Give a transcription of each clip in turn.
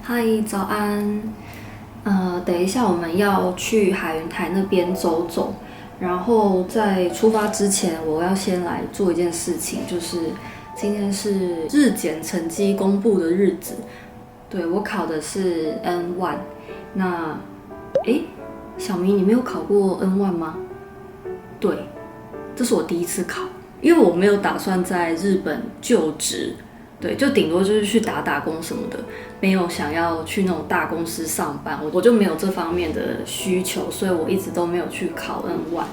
嗨，早安。等一下我們要去海雲台那邊走走，然後在出發之前，我要先來做一件事情，就是今天是日檢成績公布的日子。對，我考的是 N1。那，小明，你沒有考過 N1 嗎？對，這是我第一次考，因為我沒有打算在日本就職。對，就頂多就是去打工什麼的，沒有想要去那種大公司上班，我就沒有這方面的需求，所以我一直都没有去考 N1。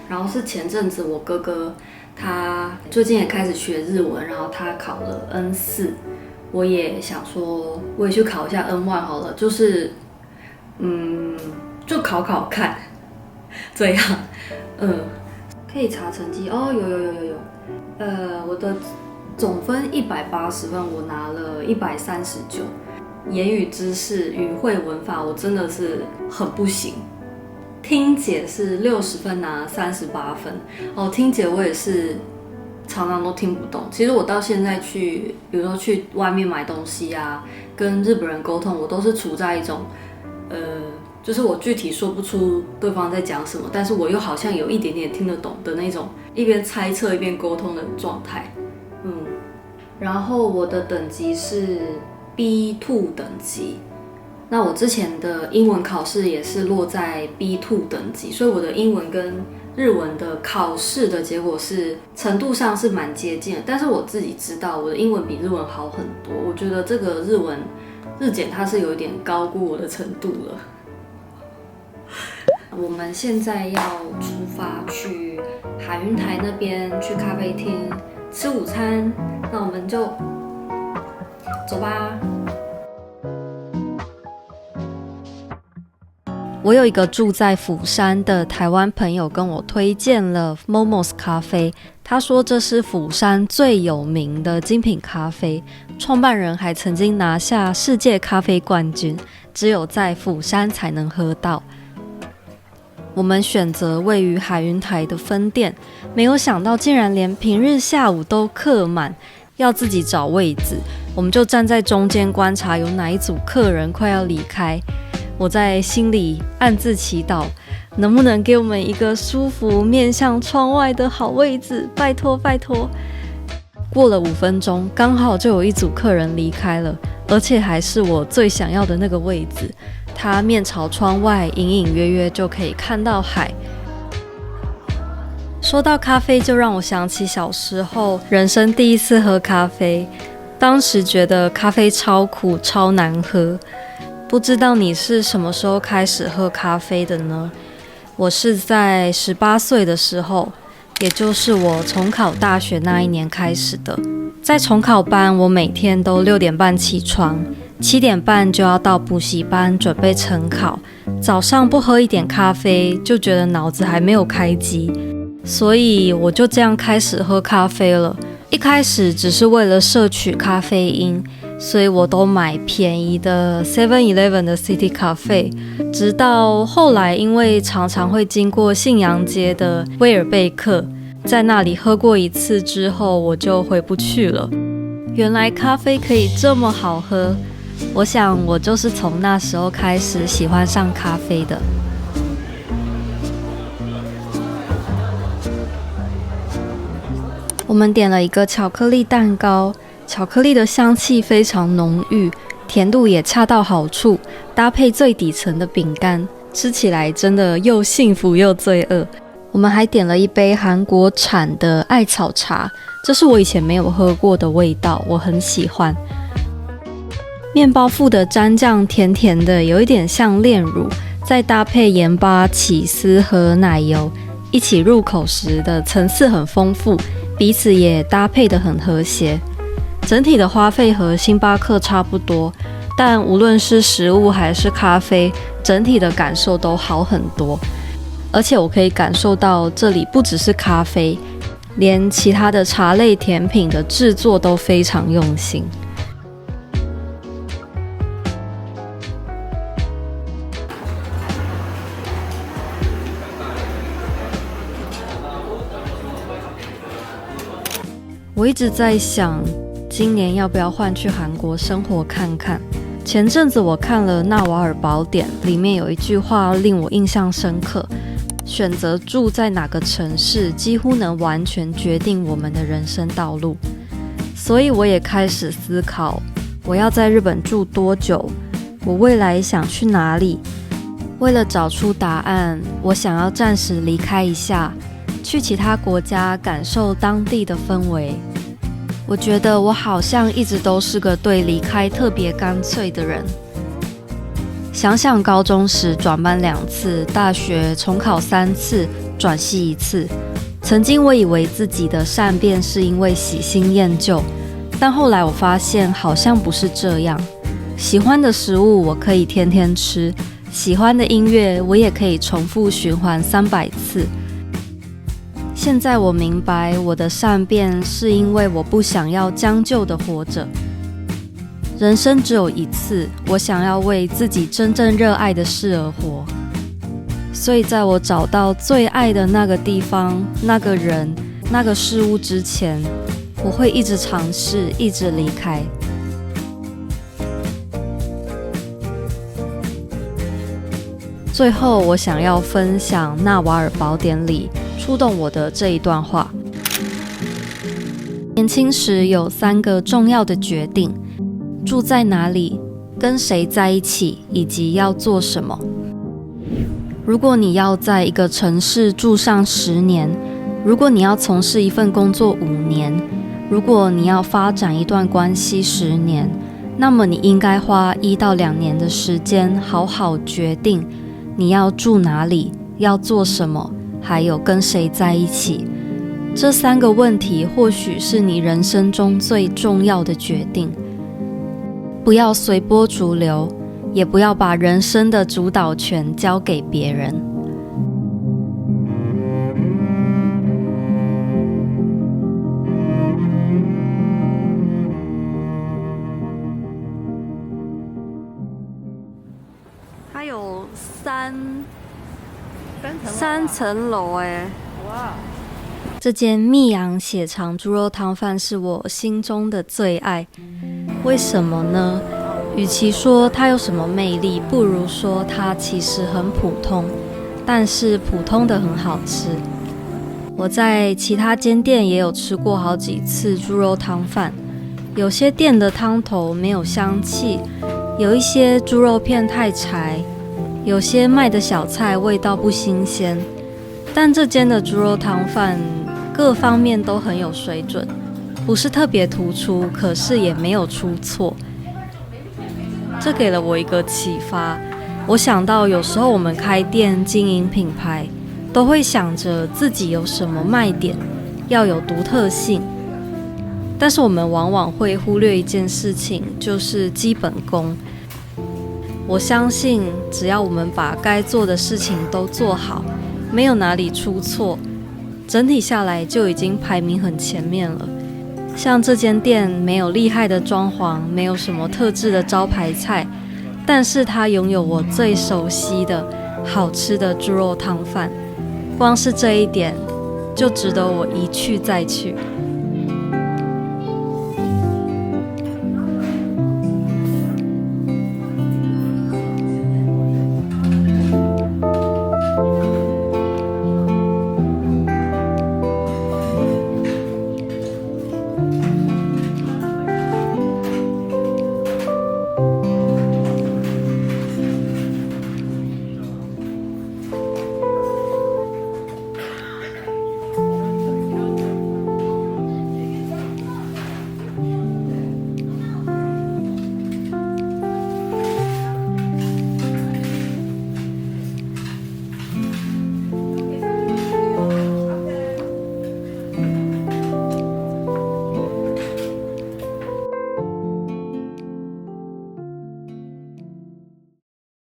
然後是前陣子我哥哥他最近也開始學日文，然後他考了 N4，我也想說我也去考一下 N1 好了，就是就考考看，這樣，可以查成績哦，有，我的總分180分，我拿了139。言語知識、語彙、文法，我真的是很不行。聽解是60分，拿38分。聽解我也是常常都聽不懂。其實我到現在比如說去外面買東西啊，跟日本人溝通，我都是處在一種就是我具體說不出對方在講什麼，但是我又好像有一點點听得懂的那種，一邊猜測一邊溝通的狀態。然後我的等級是 B2 等級，那我之前的英文考試也是落在 B2 等級，所以我的英文跟日文的考試的結果是程度上是蠻接近的，但是我自己知道我的英文比日文好很多，我覺得這個日檢它是有一點高估我的程度了。我們現在要出發去海雲台那邊，去咖啡廳吃午餐，那我們就走吧。我有一個住在釜山的台灣朋友跟我推薦了 Momo's 咖啡，他說這是釜山最有名的精品咖啡，創辦人還曾經拿下世界咖啡冠軍，只有在釜山才能喝到。我們選擇位於海雲台的分店，沒有想到竟然連平日下午都客滿，要自己找位置。我們就站在中間觀察有哪一組客人快要離開。我在心裡暗自祈禱，能不能給我們一個舒服面向窗外的好位置，拜託拜託。過了5分鐘，剛好就有一組客人離開了，而且還是我最想要的那個位置。他面朝窗外，隱隱約約就可以看到海。說到咖啡，就讓我想起小時候人生第一次喝咖啡，當時覺得咖啡超苦超難喝。不知道你是什麼時候開始喝咖啡的呢？我是在18歲的時候，也就是我重考大學那一年開始的。在重考班，我每天都6點半起床，7點半就要到補習班準備晨考。早上不喝一點咖啡，就覺得腦子還沒有開機，所以我就這樣開始喝咖啡了。一開始只是為了攝取咖啡因，所以我都買便宜的 7-Eleven 的 City Cafe。直到後來，因為常常會經過信陽街的威爾貝克，在那裡喝過一次之後，我就回不去了。原來咖啡可以這麼好喝，我想我就是從那時候開始喜歡上咖啡的。我們點了一個巧克力蛋糕，巧克力的香氣非常濃郁，甜度也恰到好處，搭配最底層的餅乾，吃起來真的又幸福又罪惡。我們還點了一杯韓國產的艾草茶，這是我以前沒有喝過的味道，我很喜歡。麵包附的蘸醬甜甜的，有一點像煉乳，再搭配鹽巴、起司和奶油，一起入口時的層次很豐富，彼此也搭配得很和諧。整體的花費和星巴克差不多，但無論是食物還是咖啡，整體的感受都好很多。而且我可以感受到這裡不只是咖啡，連其他的茶類甜品的製作都非常用心。我一直在想，今年要不要換去韓國生活看看。前陣子我看了《納瓦爾寶典》，裡面有一句話令我印象深刻：選擇住在哪個城市，幾乎能完全決定我們的人生道路。所以我也開始思考，我要在日本住多久？我未來想去哪裡？為了找出答案，我想要暫時離開一下，去其他國家感受當地的氛圍。我覺得我好像一直都是個對離開特別乾脆的人。想想高中時轉班2次，大學重考3次，轉系1次。曾經我以為自己的善變是因為喜新厭舊，但後來我發現好像不是這樣。喜歡的食物我可以天天吃，喜歡的音樂我也可以重複循環300次。現在我明白，我的善變是因為我不想要將就的活着。人生只有一次，我想要為自己真正熱愛的事而活。所以在我找到最愛的那個地方、那個人、那個事物之前，我會一直嘗試，一直離開。最後，我想要分享《納瓦爾寶典》裡觸動我的這一段話：年輕時有3個重要的決定，住在哪裡，跟誰在一起，以及要做什麼。如果你要在一個城市住上10年，如果你要從事一份工作5年，如果你要發展一段關係10年，那麼你應該花1到2年的時間，好好決定你要住哪裡，要做什麼，還有跟誰在一起。這3個問題或許是你人生中最重要的決定。不要隨波逐流，也不要把人生的主導權交給別人。它有三層樓哎！哇！這間蜜陽血腸豬肉湯飯是我心中的最愛。為什麼呢？與其說它有什麼魅力，不如說它其實很普通，但是普通的很好吃。我在其他間店也有吃過好幾次豬肉湯飯，有些店的湯頭沒有香氣，有一些豬肉片太柴，有些賣的小菜味道不新鮮。但這間的豬肉湯飯各方面都很有水準，不是特別突出，可是也沒有出錯。這給了我一個啟發，我想到有時候我們開店經營品牌，都會想着自己有什麼賣點，要有獨特性。但是我們往往會忽略一件事情，就是基本功。我相信，只要我們把該做的事情都做好，沒有哪裡出錯，整體下來就已經排名很前面了。像這間店沒有厲害的裝潢，沒有什麼特制的招牌菜，但是它擁有我最熟悉的好吃的豬肉湯飯，光是這一點就值得我一去再去。